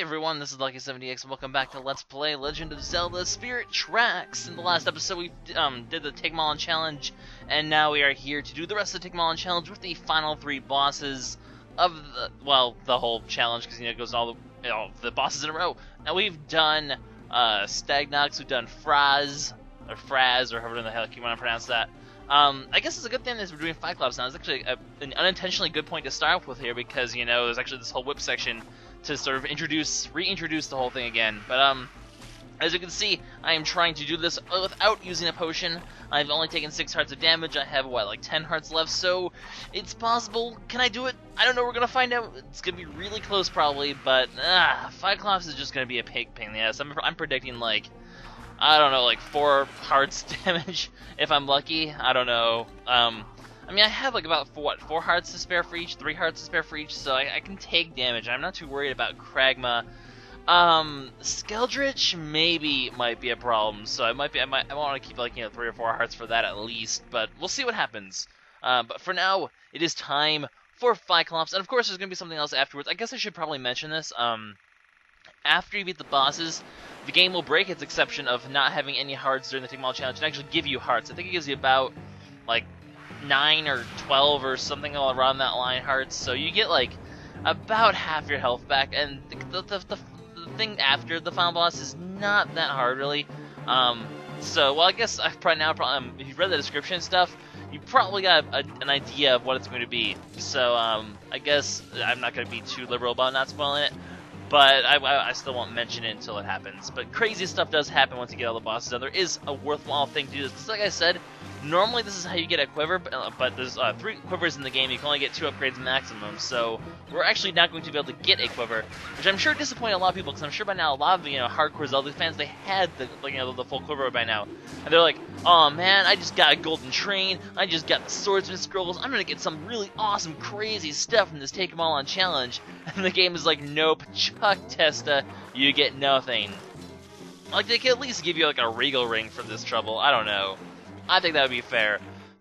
everyone, this is LuckySevenDX, and welcome back to Let's Play Legend of Zelda Spirit Tracks. In the last episode, we did the Take 'em All Challenge, and now we are here to do the rest of the Take 'em All Challenge with the final 3 bosses of the, well, the whole challenge, because, it goes all the bosses in a row. Now, we've done Stagnox, we've done Fraz, or however the heck you want to pronounce that. I guess it's a good thing that we're doing Cyclops now. It's actually an unintentionally good point to start with here, because, there's actually this whole whip section to sort of reintroduce the whole thing again. But as you can see, I am trying to do this without using a potion. I've only taken 6 hearts of damage. I have, what, like 10 hearts left, so it's possible. Can I do it? I don't know. We're going to find out. It's going to be really close, probably, but Cyclops is just going to be a pain in the ass. I'm predicting, like, I don't know, like 4 hearts damage if I'm lucky. I don't know. I mean, I have like about 4 hearts to spare for each, 3 hearts to spare for each, so I can take damage. I'm not too worried about Kragma. Skeldritch might be a problem, so I want to keep like 3 or 4 hearts for that at least, but we'll see what happens. But for now, it is time for Cyclops, and of course there's gonna be something else afterwards. I guess I should probably mention this. After you beat the bosses, the game will break its exception of not having any hearts during the Take 'em All Challenge and actually give you hearts. I think it gives you about like 9 or 12 or something all around that line hearts, so you get like about half your health back, and the thing after the final boss is not that hard really. So well, I guess if you read the description and stuff, you probably got an idea of what it's going to be. So I guess I'm not going to be too liberal about not spoiling it, but I still won't mention it until it happens. But crazy stuff does happen once you get all the bosses done. There is a worthwhile thing to do this. Like I said, normally this is how you get a quiver, but there's 3 quivers in the game. You can only get 2 upgrades maximum, so we're actually not going to be able to get a quiver, which I'm sure disappointed a lot of people, because I'm sure by now a lot of hardcore Zelda fans, they had the full quiver by now, and they're like, oh man, I just got a golden train, I just got the swordsman scrolls, I'm gonna get some really awesome crazy stuff from this Take 'em All on challenge, and the game is like, nope, Chuck Testa, you get nothing. Like, they could at least give you like a regal ring for this trouble. I don't know. I think that would be fair,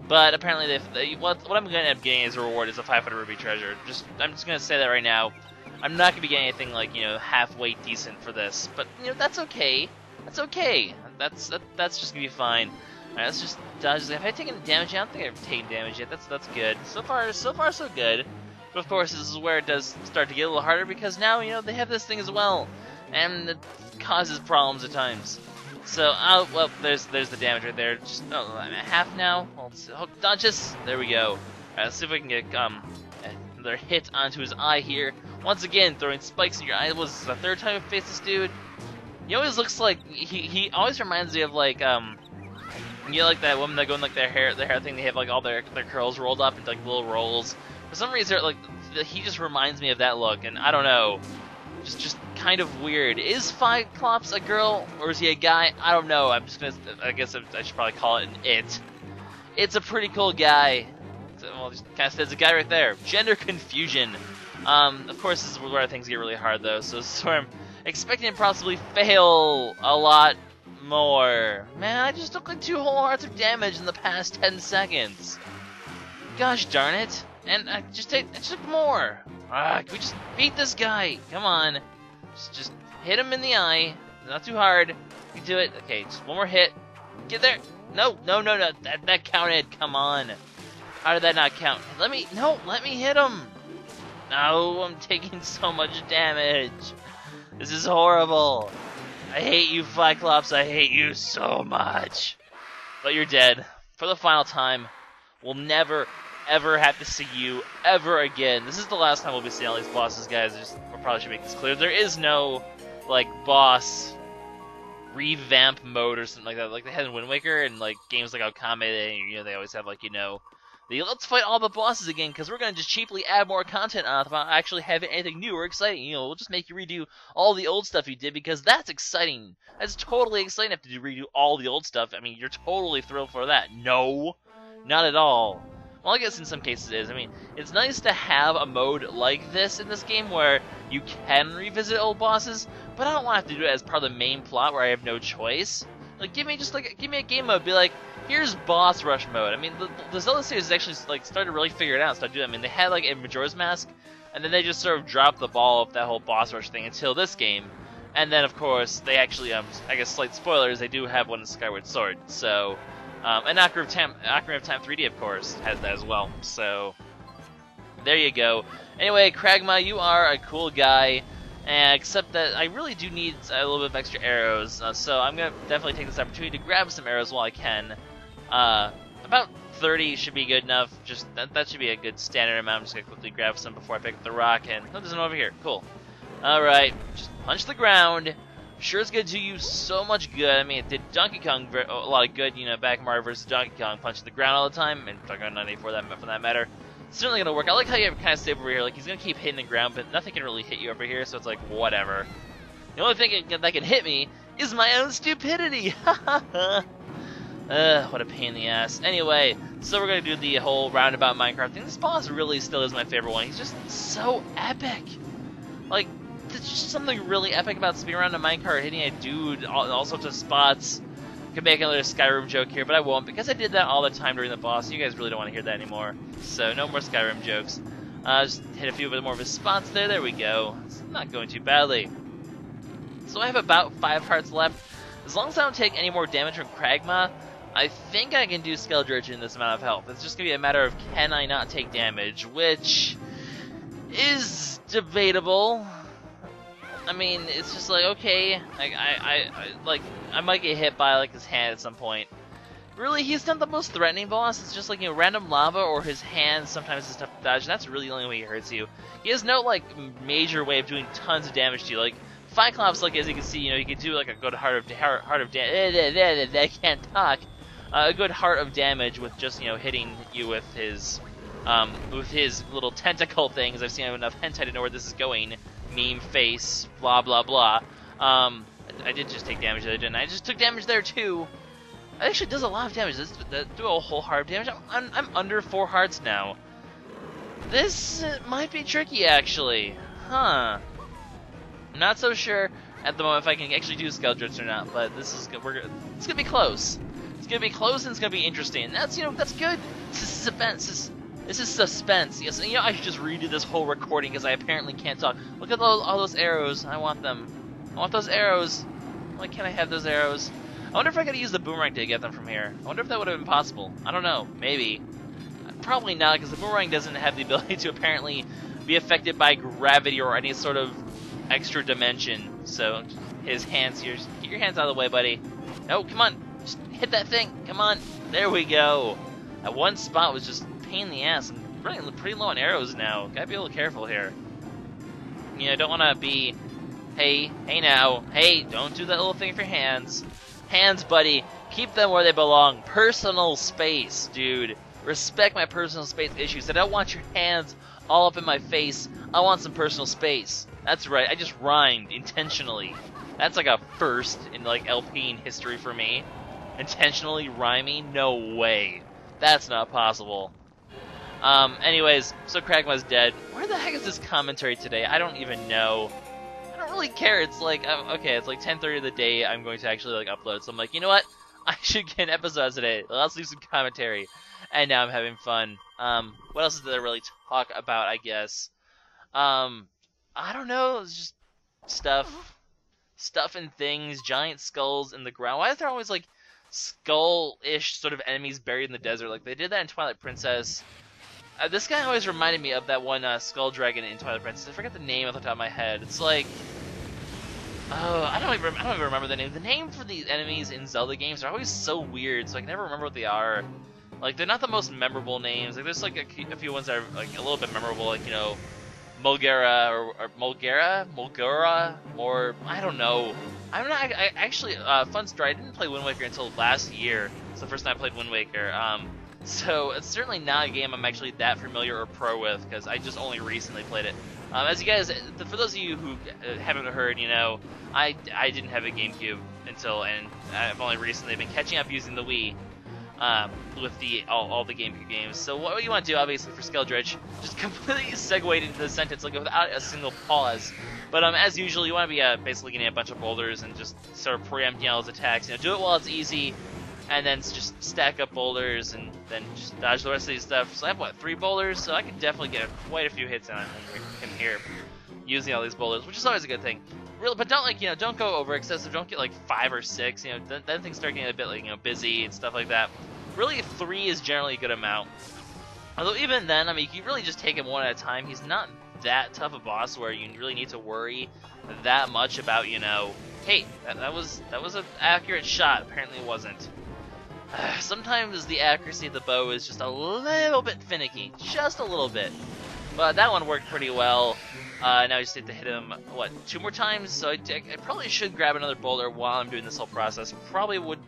but apparently what I'm going to end up getting as a reward is a 500 rupee treasure. I'm just going to say that right now. I'm not going to be getting anything like halfway decent for this, but that's okay. That's okay. That's just going to be fine. All right, let's just dodge. Have I taken damage? I don't think I've taken damage yet. That's good. So far so good. But of course, this is where it does start to get a little harder, because now they have this thing as well, and it causes problems at times. So, well, there's the damage right there. Just, I'm at half now. Let's dodge this. There we go. Alright, let's see if we can get another hit onto his eye here. Once again, throwing spikes in your eye. This was the 3rd time we faced this dude. He always looks like, he always reminds me of like, like that woman that go in like their hair thing. They have like all their curls rolled up into like little rolls. For some reason, like, he just reminds me of that look, and I don't know. Just kind of weird. Is Cyclops a girl, or is he a guy? I don't know. I guess I should probably call it an it. It's a pretty cool guy. Well, just kind of says a guy right there. Gender confusion. Of course, this is where things get really hard, though. So I'm expecting to possibly fail a lot more. Man, I just took like 2 whole hearts of damage in the past 10 seconds. Gosh darn it. And I just took more. Can we just beat this guy? Come on. Just hit him in the eye. Not too hard. You can do it. Okay, just one more hit. Get there. No. That counted. Come on. How did that not count? Let me hit him. No, I'm taking so much damage. This is horrible. I hate you, Cyclops. I hate you so much. But you're dead. For the final time. We'll never ever have to see you ever again. This is the last time we'll be seeing all these bosses, guys. We probably should make this clear. There is no like boss revamp mode or something like that, like they had in Wind Waker and like games like Okame. They always have like let's fight all the bosses again, because we're gonna just cheaply add more content on without actually having anything new or exciting. We'll just make you redo all the old stuff you did, because that's exciting. That's totally exciting to have to redo all the old stuff. I mean, you're totally thrilled for that. No, not at all. Well, I guess in some cases it is. I mean, it's nice to have a mode like this in this game where you can revisit old bosses, but I don't want to have to do it as part of the main plot where I have no choice. Like, give me a game mode. Be like, here's boss rush mode. I mean, the Zelda series is actually like started to really figure it out. Started doing. I mean, they had like a Majora's Mask, and then they just sort of dropped the ball of that whole boss rush thing until this game. And then, of course, they actually, I guess, slight spoilers, they do have one in Skyward Sword. So, and Ocarina of Time 3D, of course, has that as well. So, there you go. Anyway, Kragma, you are a cool guy, except that I really do need a little bit of extra arrows. So I'm going to definitely take this opportunity to grab some arrows while I can. About 30 should be good enough. Just that should be a good standard amount. I'm just going to quickly grab some before I pick up the rock. And, oh, there's one over here. Cool. Alright, just punch the ground. Sure is going to do you so much good. I mean, it did Donkey Kong a lot of good, you know, back Mario vs. Donkey Kong, punching the ground all the time, and Donkey Kong 94 for that matter. It's certainly going to work. I like how you kind of stay over here. Like, he's going to keep hitting the ground, but nothing can really hit you over here, so it's like, whatever. The only thing that can hit me is my own stupidity. What a pain in the ass. Anyway, so we're going to do the whole roundabout Minecraft thing. This boss really still is my favorite one. He's just so epic. Like, there's just something really epic about spinning around a minecart, hitting a dude, all sorts of spots. Could make another Skyrim joke here, but I won't, because I did that all the time during the boss. You guys really don't want to hear that anymore. So, no more Skyrim jokes. Just hit a few bit more of his spots there. There we go. It's not going too badly. So I have about 5 hearts left. As long as I don't take any more damage from Kragma, I think I can do Skeldritch in this amount of health. It's just going to be a matter of can I not take damage, which is debatable. I mean, it's just like, okay, like, I might get hit by, like, his hand at some point. Really, he's not the most threatening boss. It's just, like, you know, random lava or his hand sometimes is tough to dodge. That's really the only way he hurts you. He has no, like, major way of doing tons of damage to you. Like, Cyclops, like, as you can see, you know, he can do, like, a good heart of damage. I can't talk. A good heart of damage with just, you know, hitting you with his little tentacle things. I've seen enough hentai to know where this is going. Meme face, blah blah blah. I did just take damage there, didn't I? I just took damage there too. It actually does a lot of damage. That do a whole heart of damage. I'm under 4 hearts now. This might be tricky, actually. Huh. I'm not so sure at the moment if I can actually do Skeldritch or not, but it's gonna be close. It's gonna be close and it's gonna be interesting. And that's, you know, that's good. This is suspense. This is suspense. Yes, you know, I should just redo this whole recording because I apparently can't talk. Look at all those arrows. I want them. I want those arrows. Why can't I have those arrows? I wonder if I could use the boomerang to get them from here. I wonder if that would have been possible. I don't know. Maybe. Probably not, because the boomerang doesn't have the ability to apparently be affected by gravity or any sort of extra dimension. So, his hands here. Just get your hands out of the way, buddy. No, come on. Just hit that thing. Come on. There we go. That one spot was just pain in the ass. I'm running pretty low on arrows now. Gotta be a little careful here. You know, don't want to be, hey now, hey, don't do that little thing for your hands. Hands, buddy, keep them where they belong. Personal space, dude. Respect my personal space issues. I don't want your hands all up in my face. I want some personal space. That's right, I just rhymed intentionally. That's like a first in like LP in history for me. Intentionally rhyming? No way. That's not possible. Anyways, so Kragma's dead. Where the heck is this commentary today? I don't even know. I don't really care. It's like, okay, it's like 10:30 of the day. I'm going to actually like upload. So I'm like, you know what? I should get an episode today. Let's do some commentary. And now I'm having fun. What else is there to really talk about, I guess? I don't know. It's just stuff and things, giant skulls in the ground. Why is there always like skull-ish sort of enemies buried in the desert? Like they did that in Twilight Princess. This guy always reminded me of that one skull dragon in Twilight Princess. I forget the name off the top of my head. It's like, oh, I don't even remember the name. The name for these enemies in Zelda games are always so weird, so I can never remember what they are. Like they're not the most memorable names. Like there's like a few ones that are like a little bit memorable, like, you know, Mulgara or Mulgara, or I don't know. I actually, fun story, I didn't play Wind Waker until last year. It's the first time I played Wind Waker. So it's certainly not a game I'm actually that familiar or pro with, because I just only recently played it. As you guys, for those of you who haven't heard, you know, I didn't have a GameCube until, and I've only recently been catching up using the Wii. With all the GameCube games. So what you want to do, obviously, for Skeldritch, just completely segue into the sentence, like without a single pause. But as usual, you want to be basically getting a bunch of boulders and just sort of preempting all his attacks. You know, do it while it's easy. and then just stack up boulders and then just dodge the rest of these stuff. So I have, what, 3 boulders? So I can definitely get quite a few hits on him here using all these boulders, which is always a good thing. Really, but don't, like, don't go over excessive. Don't get like 5 or 6. Then things start getting a bit, like, busy and stuff like that. Really, 3 is generally a good amount. Although even then, I mean, you really just take him one at a time. He's not that tough a boss where you really need to worry that much about, hey, that was an accurate shot. Apparently it wasn't. Sometimes the accuracy of the bow is just a little bit finicky, just a little bit. But that one worked pretty well. Now I just need to hit him, what, 2 more times? So I probably should grab another boulder while I'm doing this whole process. Probably would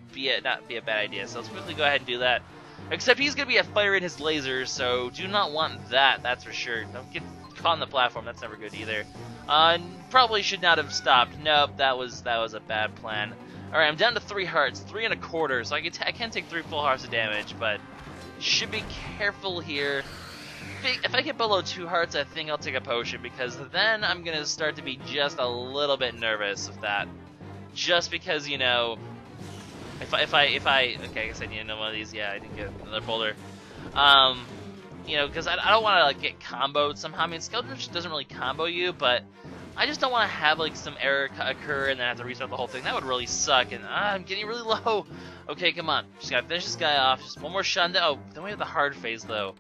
not be a bad idea. So let's quickly go ahead and do that. Except he's going to be a fire in his lasers, so do not want that, that's for sure. Don't get caught on the platform, that's never good either. Probably should not have stopped. Nope, that was a bad plan. Alright, I'm down to 3 hearts, 3 1/4, so I can take 3 full hearts of damage, but should be careful here. If I get below 2 hearts, I think I'll take a potion, because then I'm going to start to be just a little bit nervous of that. Just because, if I okay, I guess I need another one of these. Yeah, I didn't get another boulder. Because I don't want to, like, get comboed somehow. I mean, Skeleton just doesn't really combo you, but I just don't want to have, like, some error occur and then have to restart the whole thing. That would really suck, and I'm getting really low. Okay, come on. Just gotta finish this guy off. Just one more shot. Oh, then we have the hard phase, though.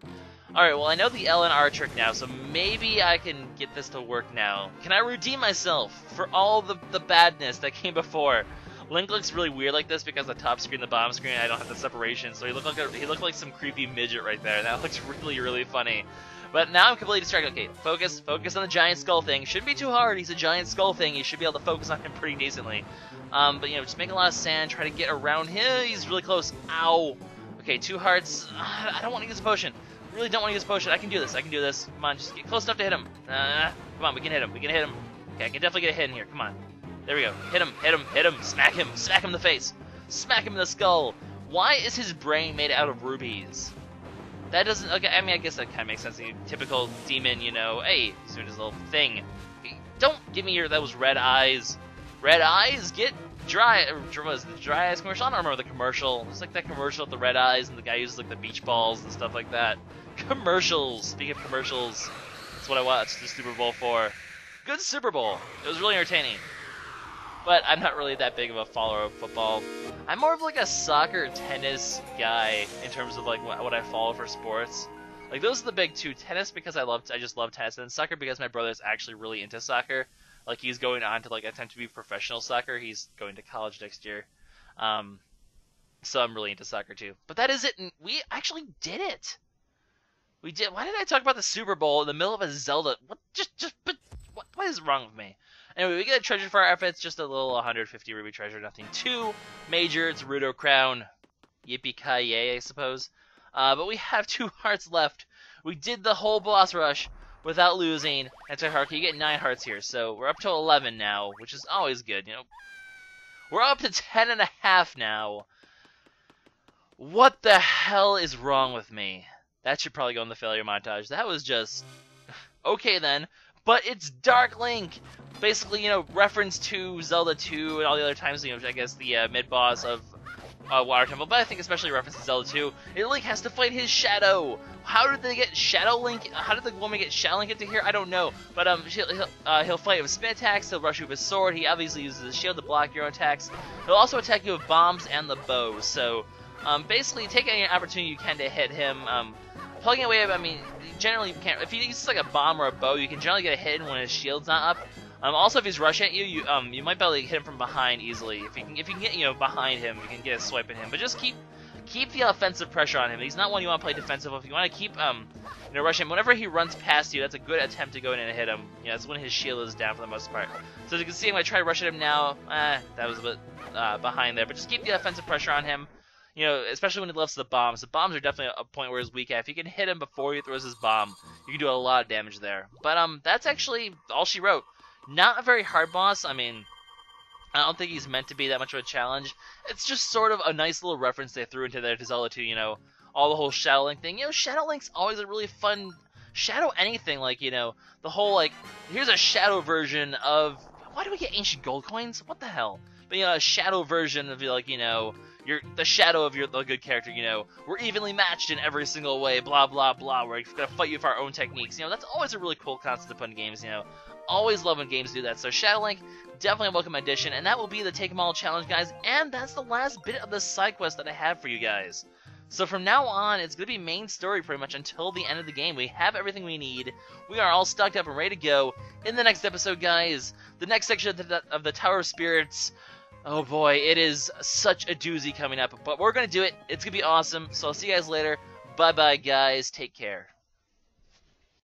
Alright, well, I know the L and R trick now, so maybe I can get this to work now. Can I redeem myself for all the badness that came before? Link looks really weird like this because the top screen, the bottom screen, I don't have the separation, so he looked like some creepy midget right there. That looks really, really funny. But now I'm completely distracted. Okay, focus on the giant skull thing. Shouldn't be too hard. He's a giant skull thing. You should be able to focus on him pretty decently. But just make a lot of sand, try to get around him. He's really close. Ow. Okay, 2 hearts. I don't want to use a potion. Really don't want to use a potion. I can do this. Come on, just get close enough to hit him. Come on, we can hit him. Okay, I can definitely get a hit in here. Come on. There we go. Hit him. Smack him in the face. Smack him in the skull. Why is his brain made out of rubies? That doesn't, okay, I mean, I guess that kind of makes sense. Typical demon, hey, he's doing his little thing. Don't give me those red eyes. Red eyes? Get dry. Was the dry eyes commercial? I don't remember the commercial. It's like that commercial with the red eyes and the guy uses like the beach balls and stuff like that. Commercials. Speaking of commercials, that's what I watched the Super Bowl for. Good Super Bowl. It was really entertaining. But I'm not really that big of a follower of football. I'm more of like a soccer, tennis guy in terms of like what I follow for sports. Like those are the big 2. Tennis because I just love tennis, and soccer because my brother's actually really into soccer. Like he's going on to like attempt to be professional soccer. He's going to college next year. So I'm really into soccer too. But that is it. And we actually did it. We did. Why did I talk about the Super Bowl in the middle of a Zelda? What is wrong with me? Anyway, we get a treasure for our efforts, just a little 150 ruby treasure, nothing too major. It's Rudo Crown. Yippee-ki-yay, I suppose. But we have 2 hearts left. We did the whole boss rush without losing. That's our heart. You get 9 hearts here, so we're up to 11 now, which is always good, We're up to 10.5 now. What the hell is wrong with me? That should probably go in the failure montage. That was just... Okay, then. But it's Dark Link! Basically, reference to Zelda 2 and all the other times, I guess the mid-boss of Water Temple, but I think especially reference to Zelda 2. Link has to fight his shadow! How did they get Shadow Link? How did the woman get Shadow Link into here? I don't know. But he'll fight with spin attacks, he'll rush you with his sword, he obviously uses his shield to block your own attacks. He'll also attack you with bombs and the bow, so basically take any opportunity you can to hit him. Plugging away, I mean, generally you can't. If he uses like a bomb or a bow, you can generally get a hit when his shield's not up. Also, if he's rushing at you, you might be able to hit him from behind easily. If you can get behind him, you can get a swipe at him. But just keep the offensive pressure on him. He's not one you want to play defensive with. You want to keep rushing him. Whenever he runs past you, that's a good attempt to go in and hit him. That's when his shield is down for the most part. So as you can see, I'm gonna try to rush at him now. That was a bit behind there, but just keep the offensive pressure on him. Especially when he loves the bombs. The bombs are definitely a point where he's weak at. If you can hit him before he throws his bomb, you can do a lot of damage there. But that's actually all she wrote. Not a very hard boss. I mean, I don't think he's meant to be that much of a challenge. It's just sort of a nice little reference they threw into there to Zelda 2, all the whole Shadow Link thing. Shadow Link's always a really fun... Shadow anything, like, the whole, like, here's a shadow version of... Why do we get ancient gold coins? What the hell? But, a shadow version of, like, the shadow of the good character, you know, we're evenly matched in every single way, blah blah blah, we're gonna fight you with our own techniques, you know, that's always a really cool concept to put in games, you know, always love when games do that. So Shadow Link, definitely a welcome addition, and that will be the Take 'em All challenge, guys, and that's the last bit of the side quest that I have for you guys. So from now on, it's going to be main story pretty much until the end of the game. We have everything we need. We are all stocked up and ready to go. In the next episode, guys, the next section of the Tower of Spirits, oh boy, it is such a doozy coming up. But we're going to do it. It's going to be awesome. So I'll see you guys later. Bye-bye, guys. Take care.